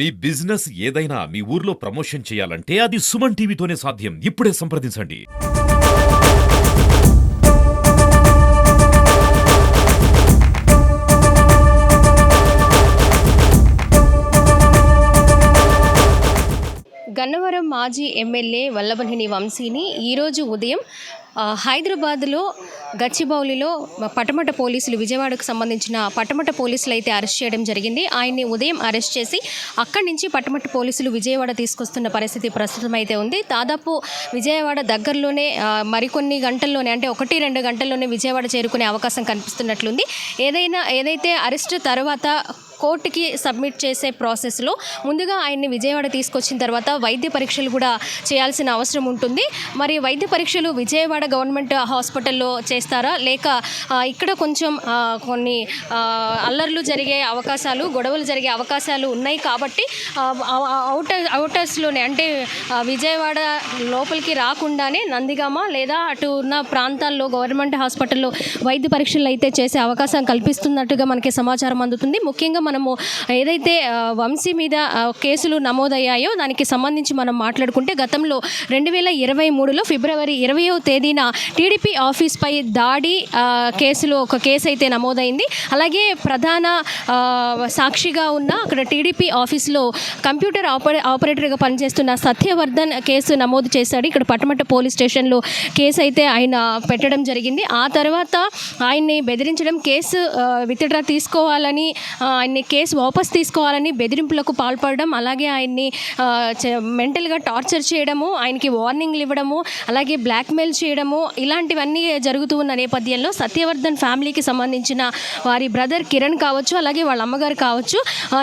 మీ business ఏదైనా మీ ఊర్లో promotion చేయాలంటే అది సుమన్ టీవీతోనే సాధ్యం. ఇప్పుడే సంప్రదించండి. గన్నవరం మాజీ ఎమ్మెల్యే వల్లభనేని వంశీని ఈరోజు ఉదయం హైదరాబాద్లో గచ్చిబౌలిలో పటమట పోలీసులు, విజయవాడకు సంబంధించిన పటమట పోలీసులు అయితే అరెస్ట్ చేయడం జరిగింది. ఆయన్ని ఉదయం అరెస్ట్ చేసి అక్కడి నుంచి పటమట పోలీసులు విజయవాడ తీసుకొస్తున్న పరిస్థితి ప్రస్తుతం అయితే ఉంది. దాదాపు విజయవాడ దగ్గరలోనే మరికొన్ని గంటల్లోనే, అంటే 1-2 గంటల్లోనే విజయవాడ చేరుకునే అవకాశం కనిపిస్తున్నట్లుంది. ఏదైతే అరెస్ట్ తర్వాత కోర్టుకి సబ్మిట్ చేసే ప్రాసెస్లో ముందుగా ఆయన్ని విజయవాడ తీసుకొచ్చిన తర్వాత వైద్య పరీక్షలు కూడా చేయాల్సిన అవసరం ఉంటుంది. మరి వైద్య పరీక్షలు విజయవాడ గవర్నమెంట్ హాస్పిటల్లో చేస్తారా, లేక ఇక్కడ కొంచెం కొన్ని అల్లర్లు జరిగే అవకాశాలు, గొడవలు జరిగే అవకాశాలు ఉన్నాయి కాబట్టి అవుటర్స్లోనే, అంటే విజయవాడ లోపలికి రాకుండానే నందిగామ లేదా అటు ఉన్న ప్రాంతాల్లో గవర్నమెంట్ హాస్పిటల్లో వైద్య పరీక్షలు అయితే చేసే అవకాశం కల్పిస్తున్నట్టుగా మనకి సమాచారం అందుతుంది. ముఖ్యంగా మనము ఏదైతే వంశీ మీద కేసులు నమోదయ్యాయో దానికి సంబంధించి మనం మాట్లాడుకుంటే గతంలో 2023లో ఫిబ్రవరి 20వ తేదీన టీడీపీ ఆఫీస్పై దాడి కేసులో ఒక కేసు అయితే నమోదైంది. అలాగే ప్రధాన సాక్షిగా ఉన్న అక్కడ టీడీపీ ఆఫీస్లో కంప్యూటర్ ఆపరేటర్గా పనిచేస్తున్న సత్యవర్ధన్ కేసు నమోదు చేశాడు. ఇక్కడ పటమట పోలీస్ స్టేషన్లో కేసు అయితే ఆయన పెట్టడం జరిగింది. ఆ తర్వాత ఆయన్ని బెదిరించడం, కేసు విత్డ్రా తీసుకోవాలని, ఆయన్ని కేసు వాపస్ తీసుకోవాలని బెదిరింపులకు పాల్పడడం, అలాగే ఆయన్ని మెంటల్గా టార్చర్ చేయడము, ఆయనకి వార్నింగ్లు ఇవ్వడము, అలాగే బ్లాక్మెయిల్ చేయడము, ఇలాంటివన్నీ జరుగుతూ ఉన్న నేపథ్యంలో సత్యవర్ధన్ ఫ్యామిలీకి సంబంధించిన వారి బ్రదర్ కిరణ్ కావచ్చు, అలాగే వాళ్ళ అమ్మగారు కావచ్చు,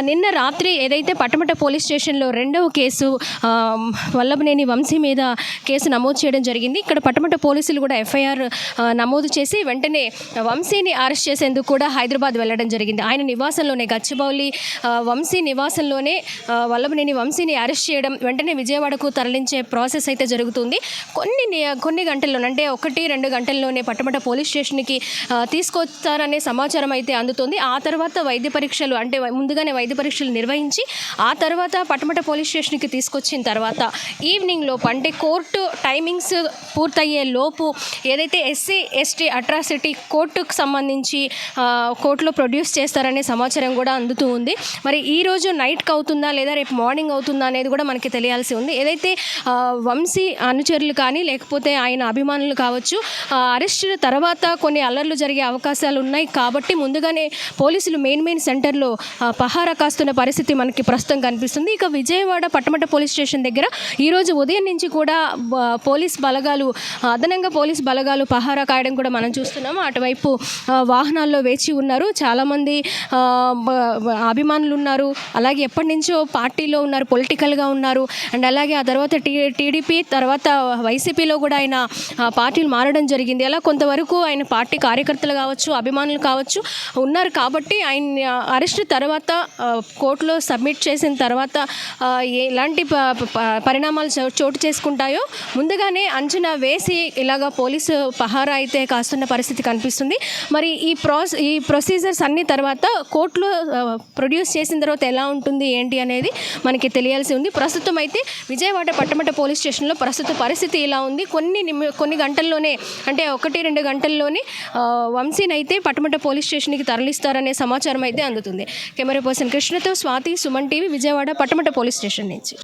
నిన్న రాత్రి ఏదైతే పటమట పోలీస్ స్టేషన్లో 2వ కేసు వల్లభనేని వంశీ మీద కేసు నమోదు చేయడం జరిగింది. ఇక్కడ పటమట పోలీసులు కూడా ఎఫ్ఐఆర్ నమోదు చేసి వెంటనే వంశీని అరెస్ట్ చేసేందుకు కూడా హైదరాబాద్ వెళ్ళడం జరిగింది. ఆయన నివాసంలోనే, గచ్చిబౌలి వంశీ నివాసంలోనే వల్లభనేని వంశీని అరెస్ట్ చేయడం, వెంటనే విజయవాడకు తరలించే ప్రాసెస్ అయితే జరుగుతుంది. కొన్ని గంటల్లోనే, అంటే 1-2 గంటల్లోనే పటమట పోలీస్ స్టేషన్కి తీసుకొస్తారనే సమాచారం అయితే అందుతుంది. ఆ తర్వాత వైద్య పరీక్షలు, అంటే ముందుగానే వైద్య పరీక్షలు నిర్వహించి ఆ తర్వాత పటమట పోలీస్ స్టేషన్కి తీసుకొచ్చిన తర్వాత ఈవినింగ్ లోపు, అంటే కోర్టు టైమింగ్స్ పూర్తయ్యే లోపు ఏదైతే ఎస్సీ ఎస్టీ అట్రాసిటీ కోర్టుకు సంబంధించి కోర్టులో ప్రొడ్యూస్ చేస్తారనే సమాచారం కూడా అందుతూ ఉంది. మరి ఈరోజు నైట్కి అవుతుందా లేదా రేపు మార్నింగ్ అవుతుందా అనేది కూడా మనకి తెలియాల్సి ఉంది. ఏదైతే వంశీ అనుచరులు కానీ లేకపోతే ఆయన అభిమానులు కావచ్చు, అరెస్ట్ తర్వాత కొన్ని అల్లర్లు జరిగే అవకాశాలు ఉన్నాయి కాబట్టి ముందుగానే పోలీసులు మెయిన్ సెంటర్లో పహారా కాస్తున్న పరిస్థితి మనకి ప్రస్తుతం కనిపిస్తుంది. ఇక విజయవాడ పటమట పోలీస్ స్టేషన్ దగ్గర ఈరోజు ఉదయం నుంచి కూడా అదనంగా పోలీస్ బలగాలు పహారా కాయడం కూడా మనం చూస్తున్నాము. అటువైపు వాహనాల్లో వేచి ఉన్నారు, చాలామంది అభిమానులు ఉన్నారు, అలాగే ఎప్పటి నుంచో పార్టీలో ఉన్నారు, పొలిటికల్గా ఉన్నారు. అండ్ అలాగే ఆ తర్వాత టీడీపీ తర్వాత వైసీపీలో కూడా ఆయన పార్టీలు మారడం జరిగింది. అలా కొంతవరకు ఆయన పార్టీ కార్యకర్తలు కావచ్చు, అభిమానులు కావచ్చు ఉన్నారు. కాబట్టి ఆయన అరెస్ట్ తర్వాత కోర్టులో సబ్మిట్ చేసిన తర్వాత ఎలాంటి పరిణామాలు చోటు చేసుకుంటాయో ముందుగానే అంచనా వేసి ఇలాగా పోలీసు పహారా అయితే కాస్తున్న పరిస్థితి కనిపిస్తుంది. మరి ఈ ప్రొసీజర్స్ అన్ని తర్వాత కోర్టులో ప్రొడ్యూస్ చేసిన తర్వాత ఎలా ఉంటుంది ఏంటి అనేది మనకి తెలియాల్సి ఉంది. ప్రస్తుతం అయితే విజయవాడ పట్టమట పోలీస్ స్టేషన్లో ప్రస్తుత పరిస్థితి ఇలా ఉంది. కొన్ని గంటల్లోనే, అంటే 1-2 గంటల్లోనే వంశీని అయితే పట్టమట పోలీస్ స్టేషన్కి తరలిస్తారనే సమాచారం అయితే అందుతుంది. కెమెరా పర్సన్ కృష్ణతో Swathi, Suman TV, Vijayawada Patamata police station నుంచి.